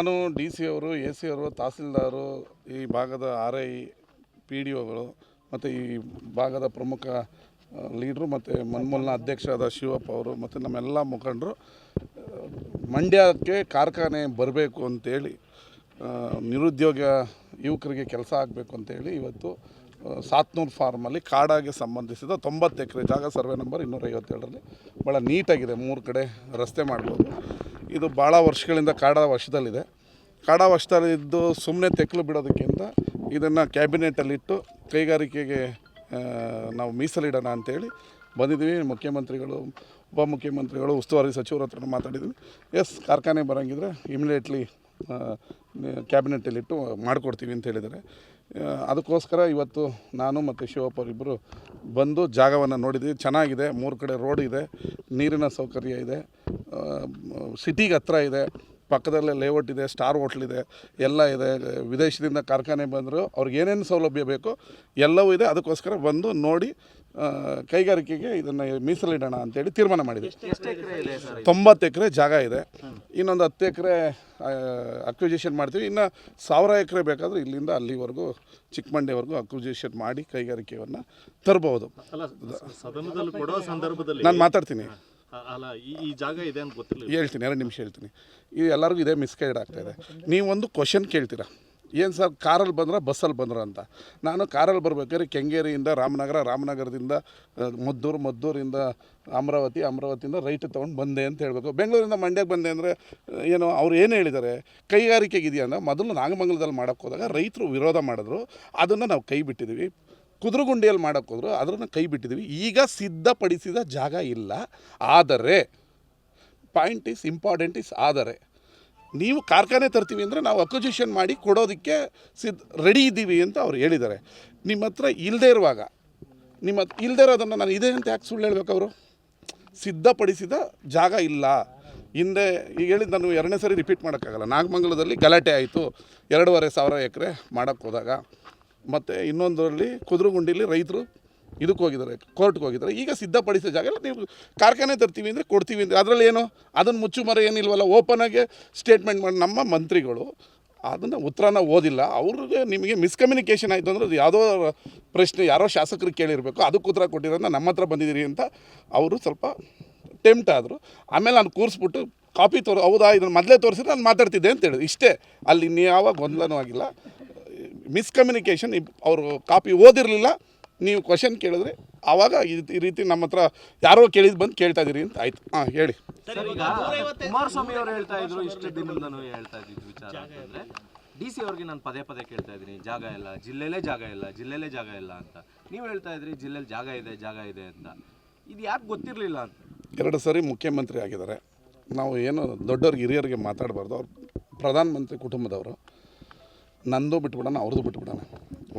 ನಾನು D C ಅವರು, A C ಅವರು, ತಹಸೀಲ್ದಾರು, ಈ ಭಾಗದ RI, PDOಗಳು ಮತ್ತು ಈ ಭಾಗದ ಪ್ರಮುಖ ಲೀಡ್ರು ಮತ್ತು ಮನ್ಮೂಲ್ನ ಅಧ್ಯಕ್ಷರಾದ ಶಿವಪ್ಪ ಅವರು ಮತ್ತು ನಮ್ಮೆಲ್ಲ ಮುಖಂಡರು ಮಂಡ್ಯಕ್ಕೆ ಕಾರ್ಖಾನೆ ಬರಬೇಕು ಅಂತೇಳಿ, ನಿರುದ್ಯೋಗ ಯುವಕರಿಗೆ ಕೆಲಸ ಆಗಬೇಕು ಅಂತೇಳಿ ಇವತ್ತು ಸಾತ್ನೂರು ಫಾರ್ಮಲ್ಲಿ ಕಾಡಾಗೆ ಸಂಬಂಧಿಸಿದ 90 ಎಕರೆ ಜಾಗ, ಸರ್ವೆ ನಂಬರ್ 257ರಲ್ಲಿ ಭಾಳ ನೀಟಾಗಿದೆ. 3 ಕಡೆ ರಸ್ತೆ ಮಾಡ್ಬೋದು. ಇದು ಭಾಳ ವರ್ಷಗಳಿಂದ ಕಾಡ ವಶದಲ್ಲಿದೆ. ಕಾಡ ವಶದಲ್ಲಿದ್ದು ಸುಮ್ಮನೆ ತೆಕ್ಕಲು ಬಿಡೋದಕ್ಕಿಂತ ಇದನ್ನು ಕ್ಯಾಬಿನೆಟಲ್ಲಿಟ್ಟು ಕೈಗಾರಿಕೆಗೆ ನಾವು ಮೀಸಲಿಡೋಣ ಅಂತೇಳಿ ಬಂದಿದ್ದೀವಿ. ಮುಖ್ಯಮಂತ್ರಿಗಳು, ಉಪಮುಖ್ಯಮಂತ್ರಿಗಳು, ಉಸ್ತುವಾರಿ ಸಚಿವರ ಹತ್ರ ಮಾತಾಡಿದ್ವಿ. ಕಾರ್ಖಾನೆ ಬರೋಂಗಿದ್ರೆ ಇಮಿಡಿಯೇಟ್ಲಿ ಕ್ಯಾಬಿನೆಟಲ್ಲಿಟ್ಟು ಮಾಡಿಕೊಡ್ತೀವಿ ಅಂತ ಹೇಳಿದ್ದಾರೆ. ಅದಕ್ಕೋಸ್ಕರ ಇವತ್ತು ನಾನು ಮತ್ತು ಶಿವಪ್ಪ ಅವರಿಬ್ಬರು ಬಂದು ಜಾಗವನ್ನು ನೋಡಿದ್ವಿ. ಚೆನ್ನಾಗಿದೆ. 3 ಕಡೆ ರೋಡ್ ಇದೆ, ನೀರಿನ ಸೌಕರ್ಯ ಇದೆ, ಸಿಟಿಗೆ ಹತ್ರ ಇದೆ, ಪಕ್ಕದಲ್ಲೇ ಲೇಔಟ್ ಇದೆ, ಸ್ಟಾರ್ ಹೋಟ್ಲಿದೆ, ಎಲ್ಲ ಇದೆ. ವಿದೇಶದಿಂದ ಕಾರ್ಖಾನೆ ಬಂದರೂ ಅವ್ರಿಗೆ ಏನೇನು ಸೌಲಭ್ಯ ಬೇಕೋ ಎಲ್ಲವೂ ಇದೆ. ಅದಕ್ಕೋಸ್ಕರ ಬಂದು ನೋಡಿ ಕೈಗಾರಿಕೆಗೆ ಇದನ್ನು ಮೀಸಲಿಡೋಣ ಅಂತೇಳಿ ತೀರ್ಮಾನ ಮಾಡಿದ್ವಿ. 90 ಎಕರೆ ಜಾಗ ಇದೆ. ಇನ್ನೊಂದು 10 ಎಕರೆ ಅಕ್ವಿಜಿಷನ್ ಮಾಡ್ತೀವಿ. ಇನ್ನು 1000 ಎಕರೆ ಬೇಕಾದರೂ ಇಲ್ಲಿಂದ ಅಲ್ಲಿವರೆಗೂ ಚಿಕ್ಕಮಂಡಿವರೆಗೂ ಅಕ್ವಿಜಿಷನ್ ಮಾಡಿ ಕೈಗಾರಿಕೆಯನ್ನು ತರಬಹುದು. ನಾನು ಮಾತಾಡ್ತೀನಿ, ಈ ಜಾಗ ಇದೆ ಅಂತ ಗೊತ್ತಿಲ್ಲ. ಹೇಳ್ತೀನಿ, 2 ನಿಮಿಷ ಹೇಳ್ತೀನಿ. ಈ ಎಲ್ಲರಿಗೂ ಇದೇ ಮಿಸ್ಗೈಡ್ ಆಗ್ತಾಯಿದೆ. ನೀವೊಂದು ಕ್ವಶನ್ ಕೇಳ್ತೀರಾ, ಏನು ಸರ್ ಕಾರಲ್ಲಿ ಬಂದ್ರೆ ಬಸ್ಸಲ್ಲಿ ಬಂದ್ರು ಅಂತ. ನಾನು ಕಾರಲ್ಲಿ ಬರ್ಬೇಕಾದ್ರೆ ಕೆಂಗೇರಿಯಿಂದ ರಾಮನಗರ, ರಾಮನಗರದಿಂದ ಮದ್ದೂರಿಂದ ಅಮರಾವತಿಯಿಂದ ರೈಟ್ ತೊಗೊಂಡು ಬಂದೆ ಅಂತ ಹೇಳಬೇಕು. ಬೆಂಗಳೂರಿಂದ ಮಂಡ್ಯಕ್ಕೆ ಬಂದೆ ಅಂದರೆ ಏನು ಅವ್ರು ಏನು ಹೇಳಿದ್ದಾರೆ, ಕೈಗಾರಿಕೆಗೆ ಇದೆಯಾ ಅಂದರೆ ಮೊದಲು ನಾಗಮಂಗಲದಲ್ಲಿ ಮಾಡೋಕ್ಕೆ ಹೋದಾಗ ರೈತರು ವಿರೋಧ ಮಾಡಿದ್ರು, ಅದನ್ನು ನಾವು ಕೈ ಬಿಟ್ಟಿದ್ದೀವಿ. ಕುದುರೆಗುಂಡಿಯಲ್ಲಿ ಮಾಡೋಕ್ಕೆ ಹೋದ್ರು, ಅದನ್ನು ಕೈ ಬಿಟ್ಟಿದ್ದೀವಿ. ಈಗ ಸಿದ್ಧಪಡಿಸಿದ ಜಾಗ ಇಲ್ಲ. ಆದರೆ ಇಂಪಾರ್ಟೆಂಟ್ ಈಸ್ ಆದರೆ ನೀವು ಕಾರ್ಖಾನೆ ತರ್ತೀವಿ ಅಂದರೆ ನಾವು ಅಕ್ವಿಜಿಷನ್ ಮಾಡಿ ಕೊಡೋದಕ್ಕೆ ರೆಡಿ ಇದ್ದೀವಿ ಅಂತ ಅವ್ರು ಹೇಳಿದ್ದಾರೆ. ನಿಮ್ಮ ಹತ್ರ ಇಲ್ಲದೇ ಇರುವಾಗ, ಇಲ್ಲದೇ ಇರೋದನ್ನು ನಾನು ಇದೆ ಅಂತ ಯಾಕೆ ಸುಳ್ಳು ಹೇಳ್ಬೇಕು? ಅವರು ಸಿದ್ಧಪಡಿಸಿದ ಜಾಗ ಇಲ್ಲ. ಹಿಂದೆ ಈಗ ಹೇಳಿದ್ದು ನಾನು 2ನೇ ಸರಿ ರಿಪೀಟ್ ಮಾಡೋಕ್ಕಾಗಲ್ಲ. ನಾಗಮಂಗಲದಲ್ಲಿ ಗಲಾಟೆ ಆಯಿತು, 2500 ಎಕರೆ ಮಾಡೋಕ್ಕೆ ಹೋದಾಗ. ಮತ್ತು ಇನ್ನೊಂದರಲ್ಲಿ ಕುದುರೆಗುಂಡಿಲಿ ರೈತರು ಇದಕ್ಕೆ ಹೋಗಿದ್ದಾರೆ, ಕೋರ್ಟ್ಗೆ ಹೋಗಿದ್ದಾರೆ. ಈಗ ಸಿದ್ಧಪಡಿಸೋ ಜಾಗ ಎಲ್ಲ ನೀವು ಕಾರ್ಖಾನೆ ತರ್ತೀವಿ ಅಂದರೆ ಕೊಡ್ತೀವಿ ಅಂದರೆ ಅದರಲ್ಲಿ ಏನು ಅದನ್ನು ಮುಚ್ಚುಮರೆ ಏನಿಲ್ವಲ್ಲ, ಓಪನಾಗೆ ಸ್ಟೇಟ್ಮೆಂಟ್ ಮಾಡಿ. ನಮ್ಮ ಮಂತ್ರಿಗಳು ಅದನ್ನು ಉತ್ತರನ ಓದಿಲ್ಲ. ಅವ್ರಿಗೆ ನಿಮಗೆ ಮಿಸ್ಕಮ್ಯುನಿಕೇಷನ್ ಆಯಿತು ಅಂದರೆ ಅದು ಯಾವುದೋ ಪ್ರಶ್ನೆ ಯಾರೋ ಶಾಸಕರು ಕೇಳಿರಬೇಕು, ಅದಕ್ಕೆ ಉತ್ತರ ಕೊಟ್ಟಿರೋದನ್ನ ನಮ್ಮ ಹತ್ರ ಬಂದಿದ್ದೀರಿ ಅಂತ ಅವರು ಸ್ವಲ್ಪ ಟೆಂಪ್ಟ್ ಆದರು. ಆಮೇಲೆ ನಾನು ಕೂರಿಸ್ಬಿಟ್ಟು ಕಾಪಿ ಹೌದಾ ಇದನ್ನು ಮೊದಲೇ ತೋರಿಸಿದ್ರೆ ನಾನು ಮಾತಾಡ್ತಿದ್ದೆ ಅಂತ ಹೇಳಿದ್ರು. ಇಷ್ಟೇ, ಅಲ್ಲಿ ಇನ್ಯಾವ ಗೊಂದಲನೂ ಆಗಿಲ್ಲ. ಮಿಸ್ಕಮ್ಯುನಿಕೇಷನ್. ಅವರು ಕಾಪಿ ಓದಿರಲಿಲ್ಲ, ನೀವು ಕ್ವಶನ್ ಕೇಳಿದ್ರೆ ಆವಾಗ ಈ ರೀತಿ ನಮ್ಮ ಹತ್ರ ಯಾರೋ ಬಂದು ಕೇಳ್ತಾ ಇದ್ದೀರಿ ಅಂತ ಆಯ್ತು. ಹೇಳಿ. ಕುಮಾರಸ್ವಾಮಿ ಅವರು ಹೇಳ್ತಾ ಇದ್ರು, ಇಷ್ಟು ದಿನದಿಂದನೂ ಹೇಳ್ತಾ ಇದ್ದಿದ್ದು ವಿಚಾರ ಅಂತಂದ್ರೆ DC ಅವ್ರಿಗೆ ನಾನು ಪದೇ ಕೇಳ್ತಾ ಇದ್ದೀನಿ, ಜಾಗ ಇಲ್ಲ, ಜಿಲ್ಲೆಲೇ ಜಾಗ ಇಲ್ಲ ಅಂತ. ನೀವು ಹೇಳ್ತಾ ಇದ್ರಿ ಜಿಲ್ಲೆಯಲ್ಲಿ ಜಾಗ ಇದೆ ಅಂತ. ಇದು ಯಾಕೆ ಗೊತ್ತಿರಲಿಲ್ಲ ಅಂತ? 2 ಸರಿ ಮುಖ್ಯಮಂತ್ರಿ ಆಗಿದ್ದಾರೆ. ನಾವು ಏನು ದೊಡ್ಡವ್ರಿಗೆ ಹಿರಿಯರಿಗೆ ಮಾತಾಡಬಾರ್ದು. ಅವ್ರು ಪ್ರಧಾನಮಂತ್ರಿ ಕುಟುಂಬದವರು. ನಂದು ಬಿಟ್ಬಿಡೋಣ, ಅವ್ರದ್ದು ಬಿಟ್ಬಿಡೋಣ.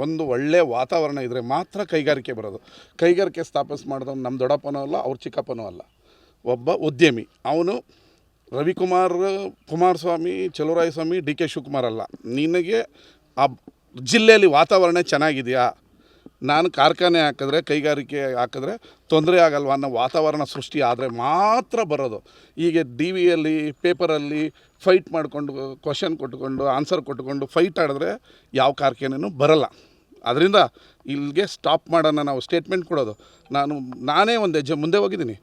ಒಂದು ಒಳ್ಳೆಯ ವಾತಾವರಣ ಇದ್ದರೆ ಮಾತ್ರ ಕೈಗಾರಿಕೆ ಬರೋದು. ಕೈಗಾರಿಕೆ ಸ್ಥಾಪಿಸ್ ಮಾಡಿದವನು ನಮ್ಮ ದೊಡ್ಡಪ್ಪನೂ ಅಲ್ಲ, ಅವ್ರ ಚಿಕ್ಕಪ್ಪನೂ ಅಲ್ಲ, ಒಬ್ಬ ಉದ್ಯಮಿ. ಅವನು ಕುಮಾರಸ್ವಾಮಿ, ಚಲುವರಾಯಸ್ವಾಮಿ, DK ಶಿವಕುಮಾರ್ ಅಲ್ಲ. ನಿನಗೆ ಆ ಜಿಲ್ಲೆಯಲ್ಲಿ ವಾತಾವರಣ ಚೆನ್ನಾಗಿದೆಯಾ, ನಾನು ಕಾರ್ಖಾನೆ ಹಾಕಿದ್ರೆ, ಕೈಗಾರಿಕೆ ಹಾಕಿದ್ರೆ ತೊಂದರೆ ಆಗಲ್ವ ಅನ್ನೋ ವಾತಾವರಣ ಸೃಷ್ಟಿ ಆದರೆ ಮಾತ್ರ ಬರೋದು. ಈಗ DVಯಲ್ಲಿ ಪೇಪರಲ್ಲಿ ಫೈಟ್ ಮಾಡಿಕೊಂಡು, ಕ್ವಶನ್ ಕೊಟ್ಕೊಂಡು, ಆನ್ಸರ್ ಕೊಟ್ಕೊಂಡು ಫೈಟ್ ಆಡಿದ್ರೆ ಯಾವ ಕಾರ್ಖಾನೆಯೂ ಬರಲ್ಲ. ಅದರಿಂದ ಇಲ್ಲಿಗೆ ಸ್ಟಾಪ್ ಮಾಡೋಣ ನಾವು ಸ್ಟೇಟ್ಮೆಂಟ್ ಕೊಡೋದು. ನಾನೇ ಒಂದು ಹೆಜ್ಜೆ ಮುಂದೆ ಹೋಗಿದ್ದೀನಿ,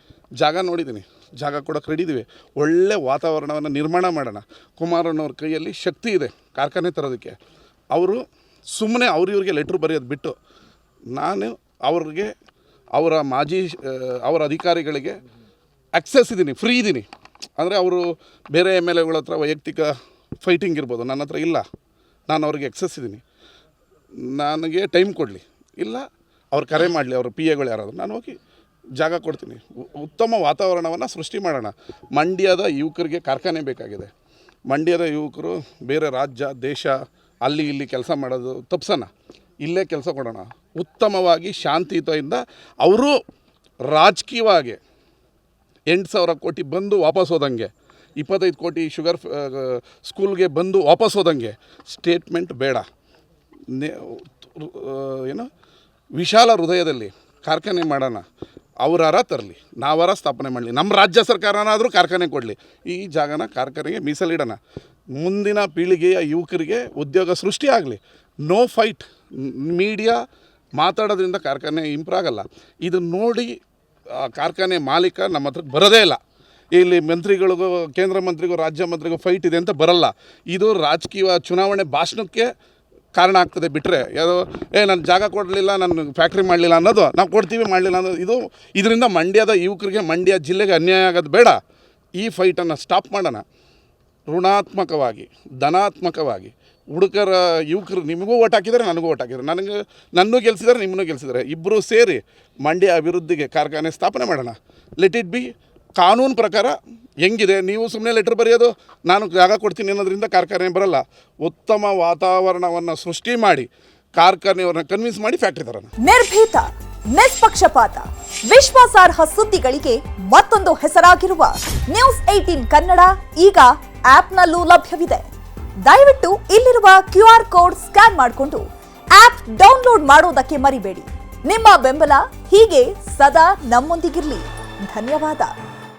ಜಾಗ ನೋಡಿದ್ದೀನಿ, ಜಾಗ ಕೊಡೋಕೆ ರೆಡಿ ಇದ್ದೀವಿ. ಒಳ್ಳೆ ವಾತಾವರಣವನ್ನು ನಿರ್ಮಾಣ ಮಾಡೋಣ. ಕುಮಾರಣ್ಣವ್ರ ಕೈಯಲ್ಲಿ ಶಕ್ತಿ ಇದೆ ಕಾರ್ಖಾನೆ ತರೋದಕ್ಕೆ. ಅವರು ಸುಮ್ಮನೆ ಇವ್ರಿಗೆ ಲೆಟ್ರ್ ಬರೆಯೋದು ಬಿಟ್ಟು, ನಾನು ಅವ್ರಿಗೆ ಅವರ ಅಧಿಕಾರಿಗಳಿಗೆ ಆಕ್ಸೆಸ್ ಇದ್ದೀನಿ, ಫ್ರೀ ಇದ್ದೀನಿ. ಅಂದರೆ ಅವರು ಬೇರೆ MLAಗಳ ಹತ್ರ ವೈಯಕ್ತಿಕ ಫೈಟಿಂಗ್ ಇರ್ಬೋದು, ನನ್ನ ಹತ್ರ ಇಲ್ಲ. ನಾನು ಅವ್ರಿಗೆ ಆಕ್ಸೆಸ್ ಇದ್ದೀನಿ. ನನಗೆ ಟೈಮ್ ಕೊಡಲಿ, ಇಲ್ಲ ಅವ್ರು ಕರೆ ಮಾಡಲಿ, ಅವ್ರ PAಗಳು ಯಾರಾದರೂ, ನಾನು ಹೋಗಿ ಜಾಗ ಕೊಡ್ತೀನಿ. ಉತ್ತಮ ವಾತಾವರಣವನ್ನು ಸೃಷ್ಟಿ ಮಾಡೋಣ. ಮಂಡ್ಯದ ಯುವಕರಿಗೆ ಕಾರ್ಖಾನೆ ಬೇಕಾಗಿದೆ. ಮಂಡ್ಯದ ಯುವಕರು ಬೇರೆ ರಾಜ್ಯ, ದೇಶ, ಅಲ್ಲಿ ಇಲ್ಲಿ ಕೆಲಸ ಮಾಡೋದು ತಪ್ಸೋಣ, ಇಲ್ಲೇ ಕೆಲಸ ಕೊಡೋಣ. ಉತ್ತಮವಾಗಿ ಶಾಂತಿಯುತದಿಂದ ಅವರು ರಾಜಕೀಯವಾಗಿ 8,000 ಕೋಟಿ ಬಂದು ವಾಪಸ್ ಹೋದಂಗೆ, 25 ಕೋಟಿ ಶುಗರ್ ಸ್ಕೂಲ್ಗೆ ಬಂದು ವಾಪಸ್ ಹೋದಂಗೆ ಸ್ಟೇಟ್ಮೆಂಟ್ ಬೇಡ. ವಿಶಾಲ ಹೃದಯದಲ್ಲಿ ಕಾರ್ಖಾನೆ ಮಾಡೋಣ. ಅವರಾರ ತರಲಿ, ನಾವಾರ ಸ್ಥಾಪನೆ ಮಾಡಲಿ, ನಮ್ಮ ರಾಜ್ಯ ಸರ್ಕಾರನಾದರೂ ಕಾರ್ಖಾನೆ ಕೊಡಲಿ. ಈ ಜಾಗನ ಕಾರ್ಖಾನೆಗೆ ಮೀಸಲಿಡೋಣ. ಮುಂದಿನ ಪೀಳಿಗೆಯ ಯುವಕರಿಗೆ ಉದ್ಯೋಗ ಸೃಷ್ಟಿ ಆಗಲಿ. No fight. ಮೀಡಿಯಾ ಮಾತಾಡೋದ್ರಿಂದ ಕಾರ್ಖಾನೆ ಇಂಪ್ರೂವ್ ಆಗಲ್ಲ. ಇದು ನೋಡಿ ಕಾರ್ಖಾನೆ ಮಾಲೀಕ ನಮ್ಮ ಹತ್ರಕ್ಕೆ ಬರೋದೇ ಇಲ್ಲ. ಇಲ್ಲಿ ಮಂತ್ರಿಗಳಿಗೂ, ಕೇಂದ್ರ ಮಂತ್ರಿಗೂ, ರಾಜ್ಯ ಮಂತ್ರಿಗೂ ಫೈಟ್ ಇದೆ ಅಂತ ಬರಲ್ಲ. ಇದು ರಾಜಕೀಯ ಚುನಾವಣೆ ಭಾಷಣಕ್ಕೆ ಕಾರಣ ಆಗ್ತದೆ ಬಿಟ್ಟರೆ ಯಾವುದೋ ನಾನು ಜಾಗ ಕೊಡಲಿಲ್ಲ, ನಾನು ಫ್ಯಾಕ್ಟ್ರಿ ಮಾಡಲಿಲ್ಲ ಅನ್ನೋದು, ನಾವು ಕೊಡ್ತೀವಿ ಮಾಡಲಿಲ್ಲ ಅನ್ನೋದು ಇದರಿಂದ ಮಂಡ್ಯದ ಯುವಕರಿಗೆ, ಮಂಡ್ಯ ಜಿಲ್ಲೆಗೆ ಅನ್ಯಾಯ ಆಗೋದು ಬೇಡ. ಈ ಫೈಟನ್ನು ಸ್ಟಾಪ್ ಮಾಡೋಣ. ಋಣಾತ್ಮಕವಾಗಿ, ಧನಾತ್ಮಕವಾಗಿ ಹುಡುಗರ ಯುವಕರು ನಿಮಗೂ ಓಟ್ ಹಾಕಿದ್ದಾರೆ, ನನಗೂ ಓಟ್ ಹಾಕಿದ್ದಾರೆ, ನನ್ನೂ ಗೆಲ್ಸಿದ್ದಾರೆ, ನಿಮ್ಮನ್ನೂ ಗೆಲ್ಸಿದ್ದಾರೆ. ಇಬ್ಬರು ಸೇರಿ ಮಂಡ್ಯ ಅಭಿವೃದ್ಧಿಗೆ ಕಾರ್ಖಾನೆ ಸ್ಥಾಪನೆ ಮಾಡೋಣ. ಲೆಟ್ ಇಟ್ ಬಿ ಕಾನೂನು ಪ್ರಕಾರ ಹೆಂಗಿದೆ. ನೀವು ಸುಮ್ಮನೆ ಲೆಟ್ರ್ ಬರೆಯೋದು, ನಾನು ಜಾಗ ಕೊಡ್ತೀನಿ ಅನ್ನೋದ್ರಿಂದ ಕಾರ್ಖಾನೆ ಬರಲ್ಲ. ಉತ್ತಮ ವಾತಾವರಣವನ್ನು ಸೃಷ್ಟಿ ಮಾಡಿ ಕಾರ್ಖಾನೆಯವ್ರನ್ನ ಕನ್ವಿನ್ಸ್ ಮಾಡಿ ಫ್ಯಾಕ್ಟ್ರಿ ತರೋಣ. ನಿರ್ಭೀತ, ನಿಷ್ಪಕ್ಷಪಾತ, ವಿಶ್ವಾಸಾರ್ಹ ಸುದ್ದಿಗಳಿಗೆ ಮತ್ತೊಂದು ಹೆಸರಾಗಿರುವ ನ್ಯೂಸ್ 18 ಕನ್ನಡ ಈಗ ಆಪ್ನಲ್ಲೂ ಲಭ್ಯವಿದೆ. ದಯವಿಟ್ಟು ಇಲ್ಲಿರುವ QR ಕೋಡ್ ಸ್ಕ್ಯಾನ್ ಮಾಡಿಕೊಂಡು ಆಪ್ ಡೌನ್ಲೋಡ್ ಮಾಡೋದಕ್ಕೆ ಮರಿಬೇಡಿ. ನಿಮ್ಮ ಬೆಂಬಲ ಹೀಗೆ ಸದಾ ನಮ್ಮೊಂದಿಗಿರಲಿ. ಧನ್ಯವಾದ.